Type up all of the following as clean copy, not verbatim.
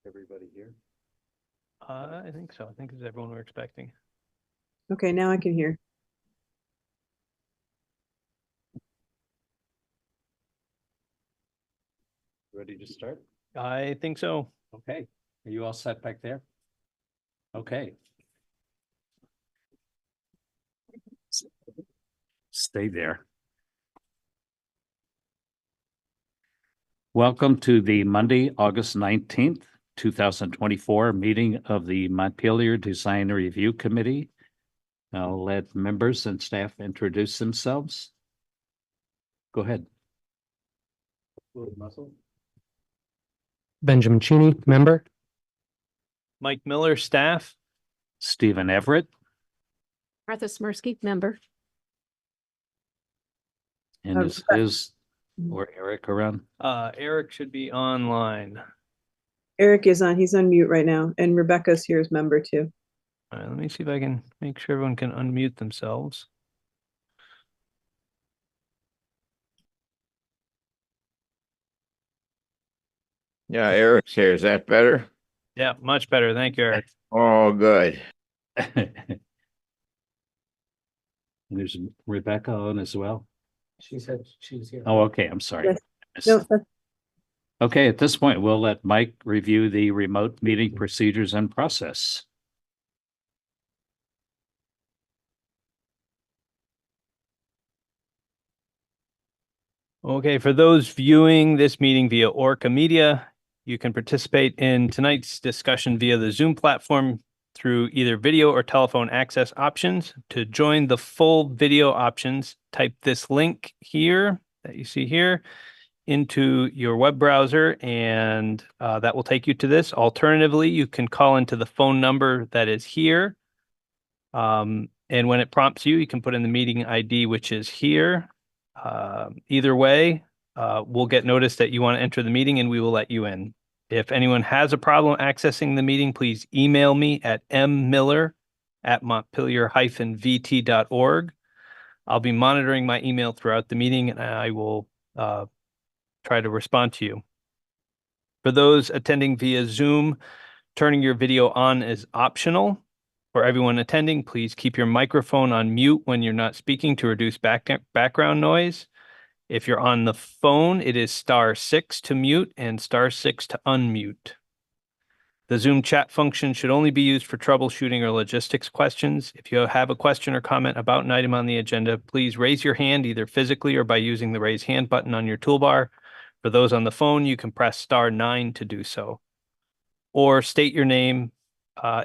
Everybody here? I think so. I think it's everyone we're expecting. Okay, now I can hear. Ready to start? I think so. Okay. Are you all set back there? Okay. Stay there. Welcome to the Monday, August 19th, 2024 meeting of the Montpelier Design Review Committee. I'll let members and staff introduce themselves. Go ahead. Benjamin Cheney, member. Mike Miller, staff. Stephen Everett. Martha Smirsky, member. And is Liz or Eric around? Eric should be online. Eric is on, he's on mute right now, and Rebecca's here as member too. All right, let me see if I can make sure everyone can unmute themselves. Yeah, Eric's here. Is that better? Yeah, much better. Thank you, Eric. Oh, good. And there's Rebecca on as well. She said she's here. Oh, okay. I'm sorry. Yes. No, that's- Okay, at this point, we'll let Mike review the remote meeting procedures and process. Okay, for those viewing this meeting via ORCA Media, you can participate in tonight's discussion via the Zoom platform through either video or telephone access options. To join the full video options, type this link here that you see here into your web browser, and that will take you to this. Alternatively, you can call into the phone number that is here. And when it prompts you, you can put in the meeting ID, which is here. Either way, we'll get notice that you want to enter the meeting and we will let you in. If anyone has a problem accessing the meeting, please email me at mmiller@montpelier-vt.org. I'll be monitoring my email throughout the meeting and I will try to respond to you. For those attending via Zoom, turning your video on is optional. For everyone attending, please keep your microphone on mute when you're not speaking to reduce background noise. If you're on the phone, it is *6 to mute and *6 to unmute. The Zoom chat function should only be used for troubleshooting or logistics questions. If you have a question or comment about an item on the agenda, please raise your hand either physically or by using the raise hand button on your toolbar. For those on the phone, you can press *9 to do so. Or state your name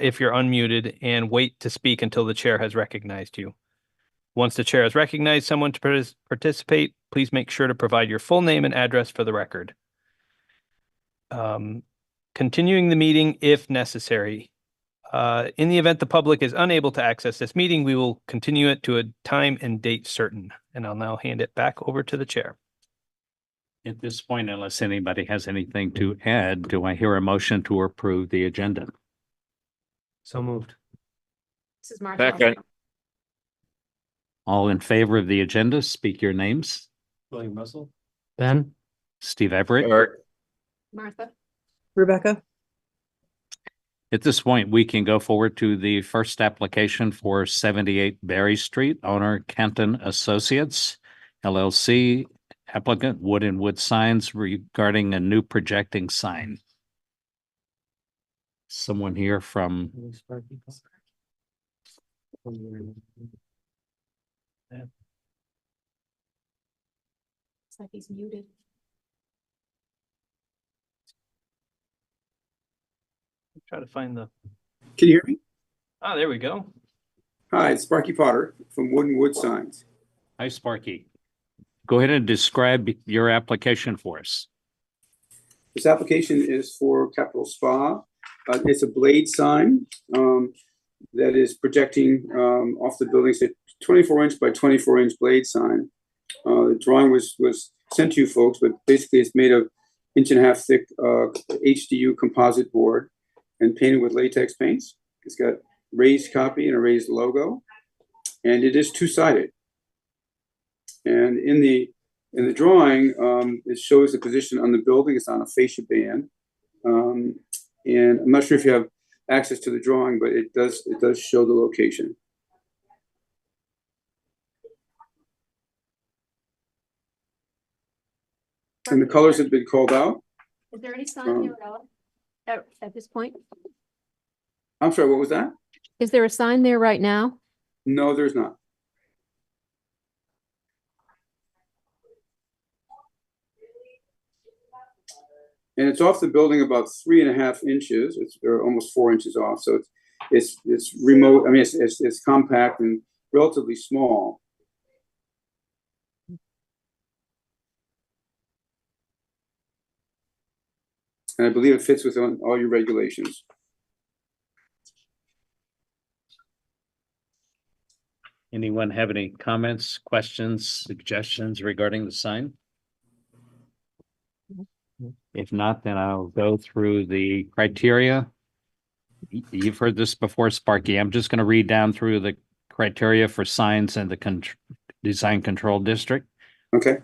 if you're unmuted and wait to speak until the chair has recognized you. Once the chair has recognized someone to participate, please make sure to provide your full name and address for the record. Continuing the meeting if necessary. In the event the public is unable to access this meeting, we will continue it to a time and date certain. And I'll now hand it back over to the chair. At this point, unless anybody has anything to add, do I hear a motion to approve the agenda? So moved. This is Martha. Second. All in favor of the agenda, speak your names. William Russell. Ben. Steve Everett. Eric. Martha. Rebecca? At this point, we can go forward to the first application for 78 Berry Street, owner Kenton Associates, LLC, applicant Wood and Wood Signs regarding a new projecting sign. Someone here from, It's like he's muted. Try to find the, Can you hear me? there we go. Hi, it's Sparky Potter from Wood and Wood Signs. hi Sparky. Go ahead and describe your application for us. This application is for Capital Spa. It's a blade sign that is projecting off the building. It's a 24-inch by 24-inch blade sign. The drawing was sent to you folks, but basically it's made of 1.5 inch thick HDU composite board and painted with latex paints. It's got raised copy and a raised logo, and it is two-sided. And in the drawing, it shows the position on the building. It's on a fascia band. And I'm not sure if you have access to the drawing, but it does show the location. And the colors have been called out. Is there any sign there at all? At this point? I'm sorry, what was that? Is there a sign there right now? No, there's not. And it's off the building about 3.5 inches. It's almost 4 inches off. So it's remote. I mean, it's compact and relatively small. And I believe it fits within all your regulations. Anyone have any comments, questions, suggestions regarding the sign? If not, then I'll go through the criteria. You've heard this before, Sparky. I'm just going to read down through the criteria for signs in the design control district. Okay.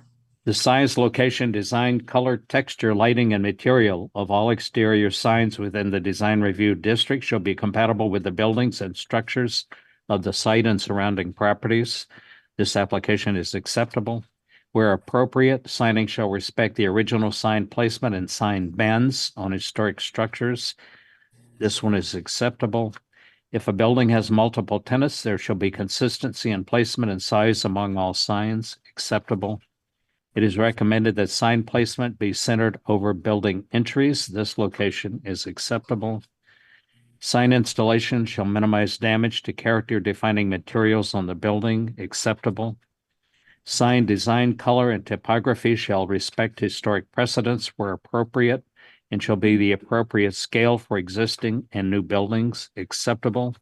The size, location, design, color, texture, lighting, and material of all exterior signs within the design review district shall be compatible with the buildings and structures of the site and surrounding properties. This application is acceptable. Where appropriate, signing shall respect the original sign placement and sign bans on historic structures. This one is acceptable. If a building has multiple tenants, there shall be consistency in placement and size among all signs. Acceptable. It is recommended that sign placement be centered over building entries. This location is acceptable. Sign installation shall minimize damage to character-defining materials on the building. Acceptable. Sign design, color, and typography shall respect historic precedents where appropriate and shall be the appropriate scale for existing and new buildings. Acceptable.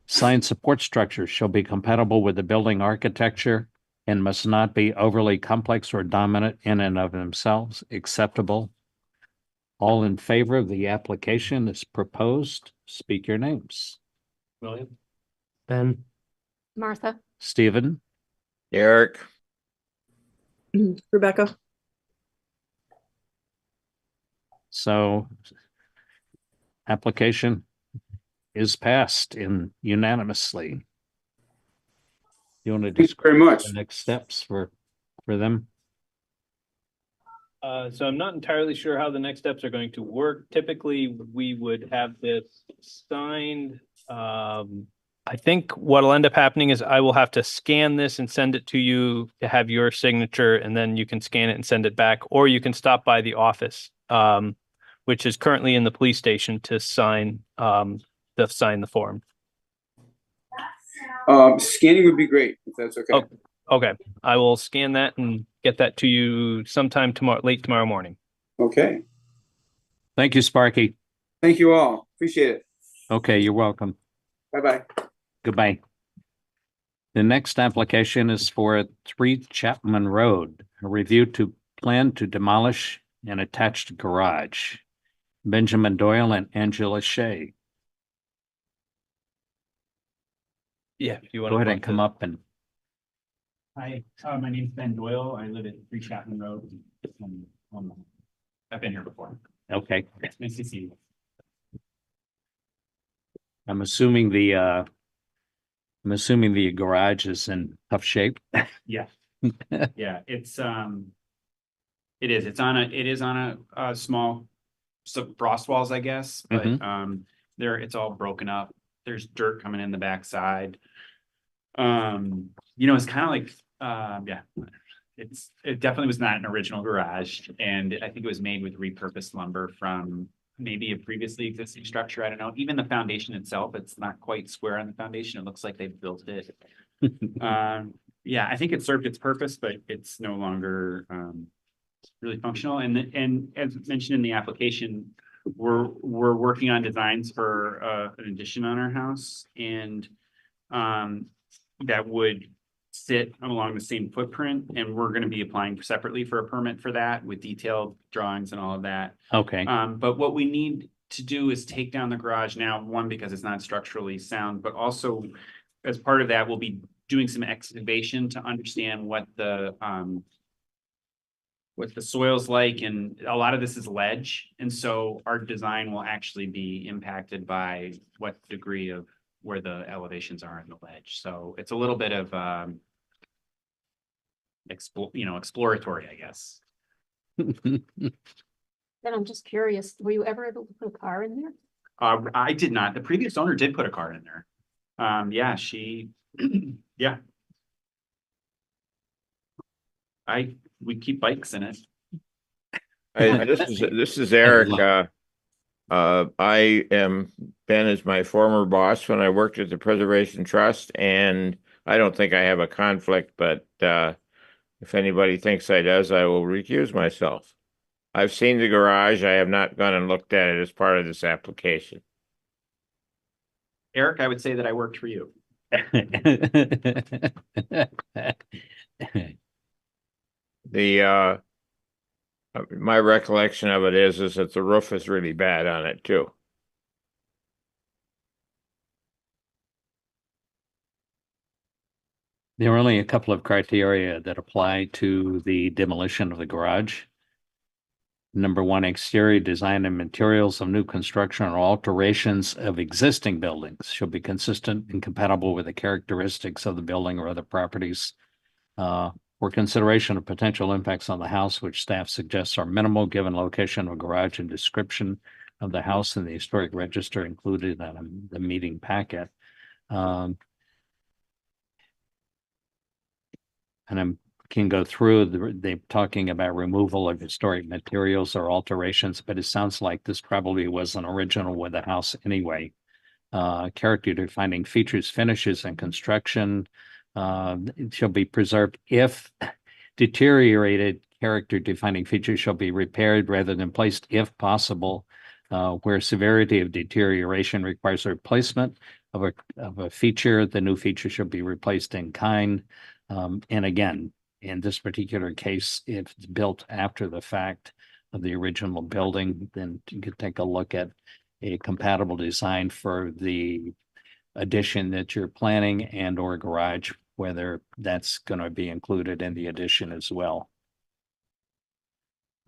Sign support structures shall be compatible with the building architecture and must not be overly complex or dominant in and of themselves. Acceptable. All in favor of the application as proposed, speak your names. William. Ben. Martha? Stephen, Eric, Rebecca? so application is passed unanimously. You want to Thank you describe very much. the next steps for them? So I'm not entirely sure how the next steps are going to work. Typically, we would have this signed. I think what'll end up happening is I will have to scan this and send it to you to have your signature, and then you can scan it and send it back, or you can stop by the office, which is currently in the police station, to sign the form. Scanning would be great if that's okay. Oh. Okay, I will scan that and get that to you sometime tomorrow, late tomorrow morning. Okay. Thank you, Sparky. Thank you all. Appreciate it. Okay, you're welcome. Bye-bye. Goodbye. The next application is for 3 Chapman Road, a review to plan to demolish an attached garage. Benjamin Doyle and Angela Shea. Yeah, if you want Go to ahead and come up and Hi, my name's Ben Doyle. I live at 3 Chapman Road. I've been here before. okay. Nice to see you. I'm assuming the garage is in tough shape. Yeah. Yeah, it is. It is on a small frost walls, I guess, but it's all broken up. There's dirt coming in the backside. It's kind of like it definitely was not an original garage, and I think it was made with repurposed lumber from maybe a previously existing structure. I don't know. Even the foundation itself, it's not quite square on the foundation. It looks like they built it. Yeah, I think it served its purpose, but it's no longer really functional. And as mentioned in the application, we're working on designs for an addition on our house, and that would sit along the same footprint, and we're going to be applying separately for a permit for that with detailed drawings and all of that. Okay. But what we need to do is take down the garage now, one, because it's not structurally sound, but also as part of that, we'll be doing some excavation to understand what the what the soil's like, and a lot of this is ledge, and so our design will actually be impacted by what degree of where the elevations are in the ledge. So it's a little bit of exploratory, I guess. Then I'm just curious, were you ever able to put a car in there? I did not. The previous owner did put a car in there. Yeah, she, yeah. We keep bikes in it. This is Eric. love- I am Ben is my former boss when I worked at the Preservation Trust, and I don't think I have a conflict, but if anybody thinks I does, I will recuse myself. I've seen the garage. I have not gone and looked at it as part of this application. Eric, I would say that I worked for you. The my recollection of it is that the roof is really bad on it too. There are only a couple of criteria that apply to the demolition of the garage. Number one, exterior design and materials of new construction or alterations of existing buildings shall be consistent and compatible with the characteristics of the building or other properties. For consideration of potential impacts on the house, which staff suggests are minimal, given location of a garage and description of the house in the historic register included in the meeting packet. And I can go through, they're talking about removal of historic materials or alterations, but it sounds like this probably wasn't original with the house anyway. Character defining features, finishes, and construction it shall be preserved if deteriorated character defining features shall be repaired rather than placed if possible. Where severity of deterioration requires a replacement of a feature, the new feature should be replaced in kind. And again, in this particular case, if it's built after the fact of the original building, then you could take a look at a compatible design for the addition that you're planning and or garage, whether that's going to be included in the addition as well.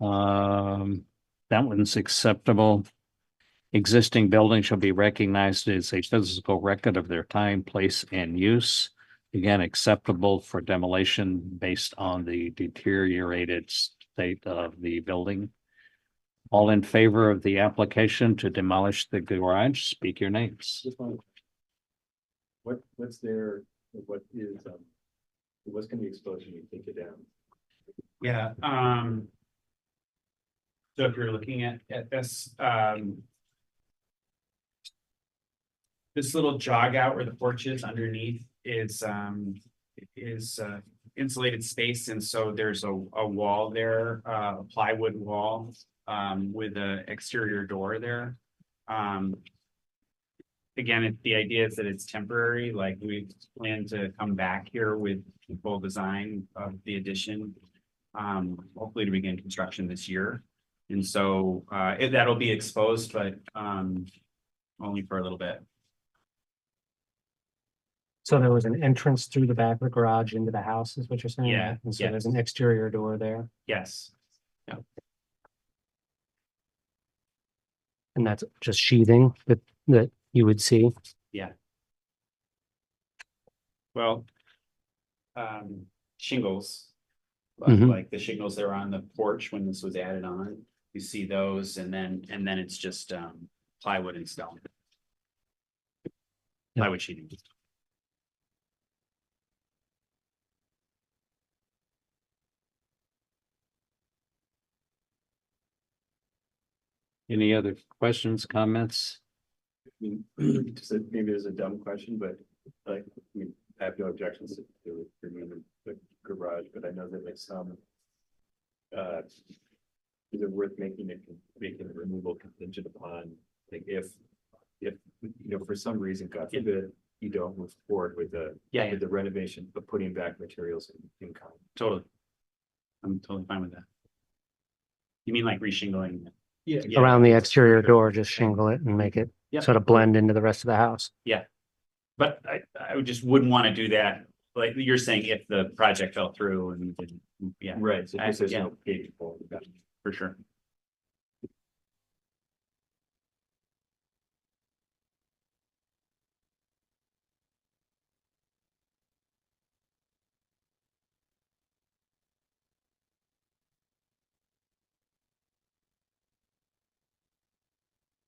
That one's acceptable. Existing buildings shall be recognized as a physical record of their time, place, and use. Again, acceptable for demolition based on the deteriorated state of the building. All in favor of the application to demolish the garage, speak your names. What's there, what's gonna be exposed when you take it down? Yeah, so if you're looking at this, this little jog out where the porch is underneath is insulated space, and so there's a wall there, a plywood wall, with an exterior door there. Again, the idea is that it's temporary, like we plan to come back here with the full design of the addition, hopefully to begin construction this year. And so that'll be exposed, but only for a little bit. So there was an entrance through the back of the garage into the house, is what you're saying? Yeah, And so yeah. there's an exterior door there, Yes. and that's just sheathing that you would see. Well, shingles, Mhm. like the shingles that are on the porch when this was added on, you see those, and then it's just plywood and stone. Plywood sheeting. Any other questions, comments? Just maybe it's a dumb question, but like, I have no objections to removing the garage, but I know that like some. Is it worth making the removal contingent upon, like, if for some reason, God forbid, you don't move forward with the renovation, but putting back materials in kind. Totally. I'm totally fine with that. You mean like reshingling? Yeah. Around the exterior door, just shingle it and make it Yeah. sort of blend into the rest of the house. But I just wouldn't want to do that like you're saying, if the project fell through and, yeah, Right, so this is yeah. no paving forward. for sure.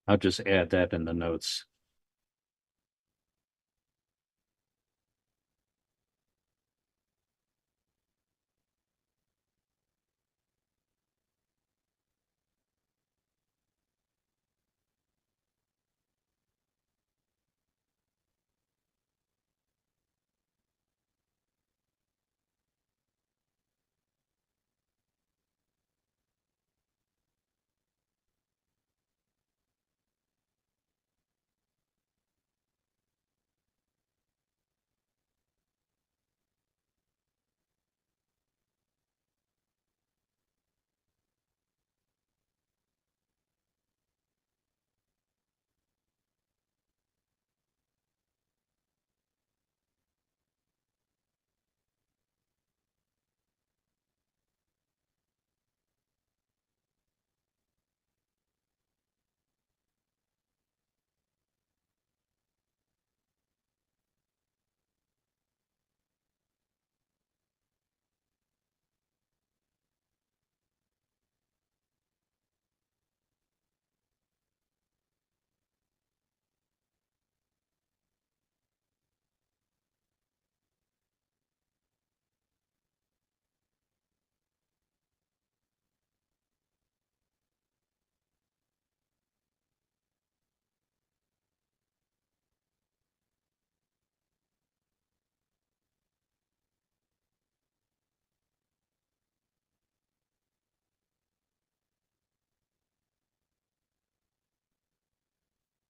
I'll just add that in the notes.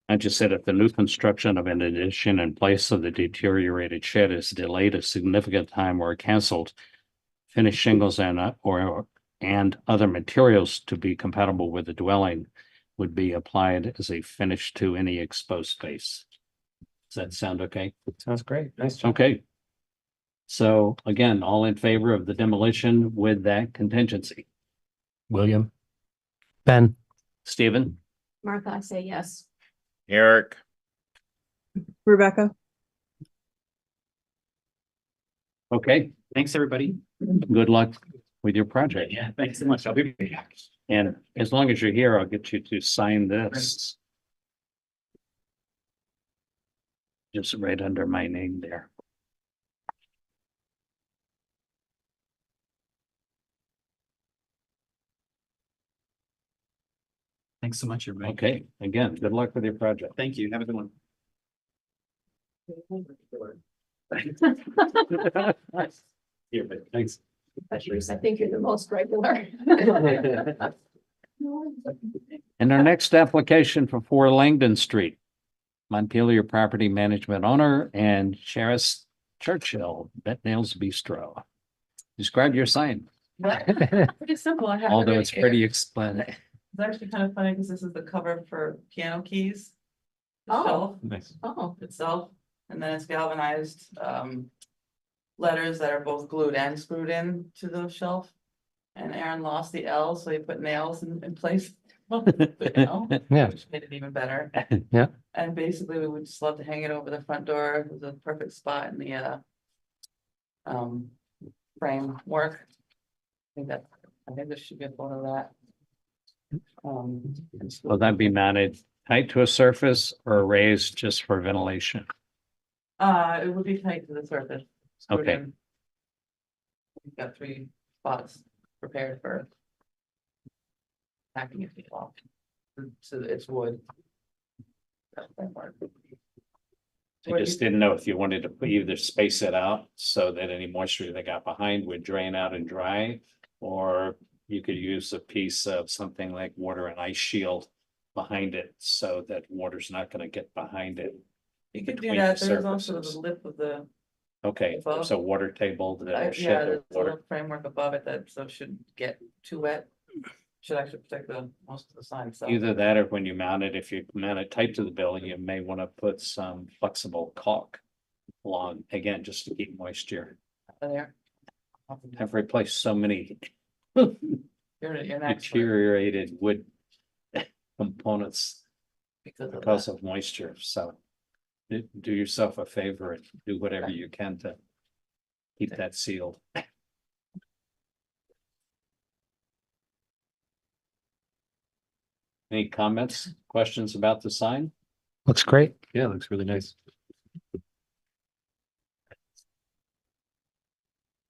I just said if the new construction of an addition in place of the deteriorated shed is delayed a significant time or canceled, finished shingles and other materials to be compatible with the dwelling would be applied as a finish to any exposed space. Does that sound okay? Sounds great. Nice job. Okay. So again, all in favor of the demolition with that contingency? William. Ben. Stephen? Martha, I say yes. Eric, Rebecca, Okay, Thanks, everybody. good luck with your project. Yeah, thanks so much. I'll be back. And as long as you're here, I'll get you to sign this. Just right under my name there. Thanks so much, everybody. Okay, again, good luck with your project. Thank you. Have a good one. Here, but thanks. Patrice, I think you're the most regular. And our next application for 4 Langdon Street. Montpelier property management owner and Sheriff Churchill, Bet Nails Bistro. Describe your sign, Pretty simple. I have. it although right it's here. pretty explanatory. It's actually kind of funny because this is the cover for piano keys. The Oh. shelf Nice. Oh, itself, and then it's galvanized, letters that are both glued and screwed in to the shelf. And Aaron lost the L, so he put nails in place. You know, Yeah. which made it even better. Yeah. And basically, we would just love to hang it over the front door. It was a perfect spot in the framework. I think this should be a photo of that. Will that be mounted tight to a surface or raised just for ventilation? It would be tight to the surface. screwed Okay. in. We've got 3 spots prepared for packing it off. So it's wood. That framework. I just didn't know if you wanted to either space it out so that any moisture that got behind would drain out and dry, or you could use a piece of something like water and ice shield behind it so that water's not going to get behind it. You could do between that. the There's also surfaces. the lip of the, Okay, above. there's a water table that will yeah, shed the there's a water. little framework above it that so should get too wet. Should actually protect the most of the sign, so. Either that or when you mount it, if you mount it tight to the building, you may want to put some flexible caulk along, again, just to keep moisture. There. I've replaced so many You're an expert deteriorated wood components because of because that. of moisture, so do yourself a favor and do whatever you can to keep that sealed. Any comments, questions about the sign? Looks great. Yeah, it looks really nice.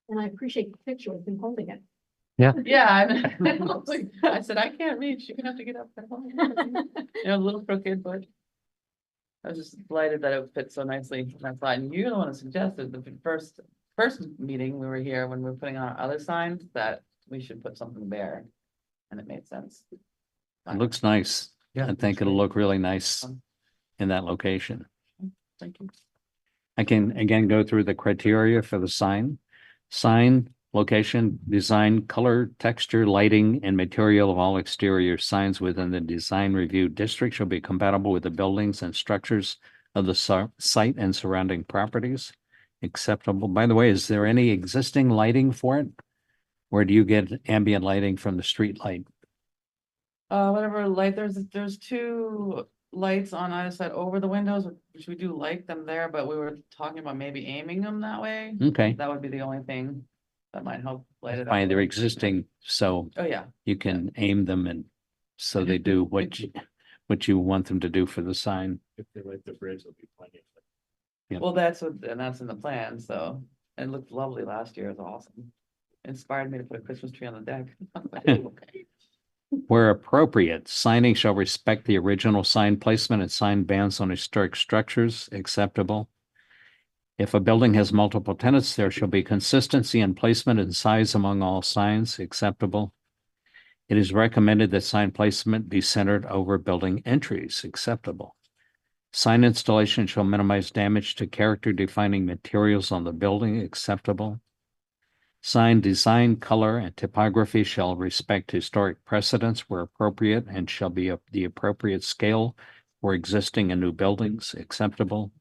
And I appreciate the picture of him holding it. Yeah, I said, I can't reach, you're gonna have to get up. You know, a little crooked, but. I was just delighted that it fit so nicely in that slide, and you're the one who suggested the first meeting we were here, when we were putting on our other signs, that we should put something there. And it made sense. It looks nice. Yeah, I think it'll look really nice in that location. Thank you. I can again go through the criteria for the sign. Sign, location, design, color, texture, lighting, and material of all exterior signs within the design review district shall be compatible with the buildings and structures of the site and surrounding properties. Acceptable. By the way, is there any existing lighting for it? Or do you get ambient lighting from the street light? Whatever light, there's two lights on either side over the windows, which we do like them there, but we were talking about maybe aiming them that way. Okay, That would be the only thing that might help light it up. fine, a they're little. existing, so Oh, yeah, you can aim them and so they do what you want them to do for the sign. If they like the bridge, it'll be plenty. Yep. well, that's in the plan, so, it looked lovely last year, it was awesome. Inspired me to put a Christmas tree on the deck. Okay. Where appropriate, signing shall respect the original sign placement and sign bans on historic structures acceptable. If a building has multiple tenants, there shall be consistency in placement and size among all signs acceptable. It is recommended that sign placement be centered over building entries acceptable. Sign installation shall minimize damage to character defining materials on the building acceptable. Sign design, color, and typography shall respect historic precedents where appropriate and shall be of the appropriate scale for existing and new buildings acceptable.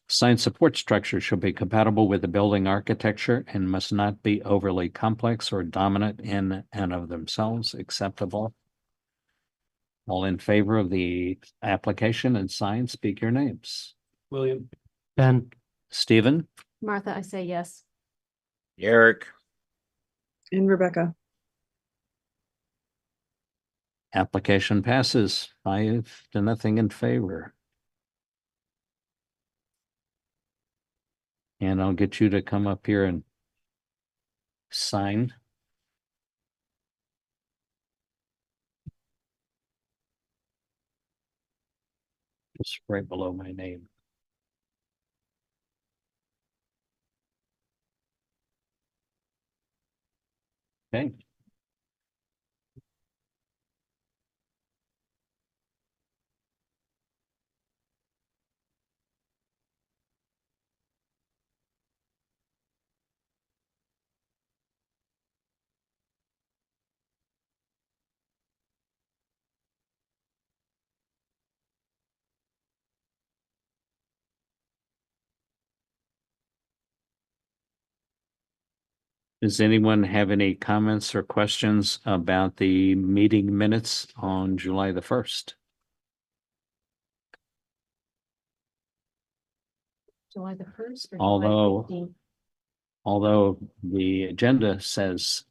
Sign support structure shall be compatible with the building architecture and must not be overly complex or dominant in and of themselves acceptable. All in favor of the application and sign, speak your names. William. Ben, Stephen, Martha, I say yes. Eric, And Rebecca. application passes 5-0 in favor. And I'll get you to come up here and sign. Just right below my name. Okay. Does anyone have any comments or questions about the meeting minutes on July the 1st? July the 1st or Although- July 15th? Although the agenda says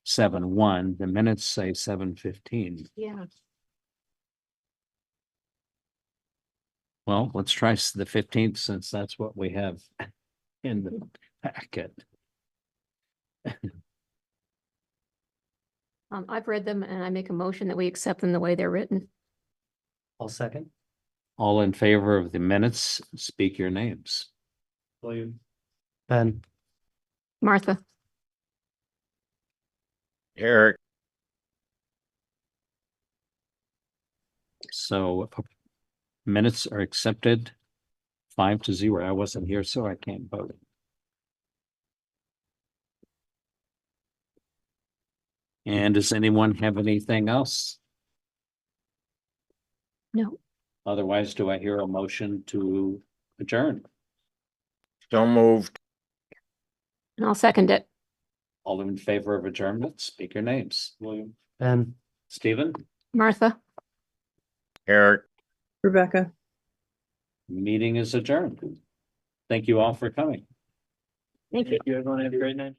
7-1, the minutes say 7:15. Yeah, Well, let's try the 15th since that's what we have in the packet. I've read them and I make a motion that we accept them the way they're written. I'll second. All in favor of the minutes, speak your names. William. Ben, Martha, Eric, So minutes are accepted 5-0. I wasn't here, so I can't vote. And does anyone have anything else? no, Otherwise, do I hear a motion to adjourn? So moved. And I'll second it. All in favor of adjournment, speak your names. William, Ben. Stephen, Martha? Eric. Rebecca. meeting is adjourned. Thank you all for coming. Thank you. Everyone have a great night.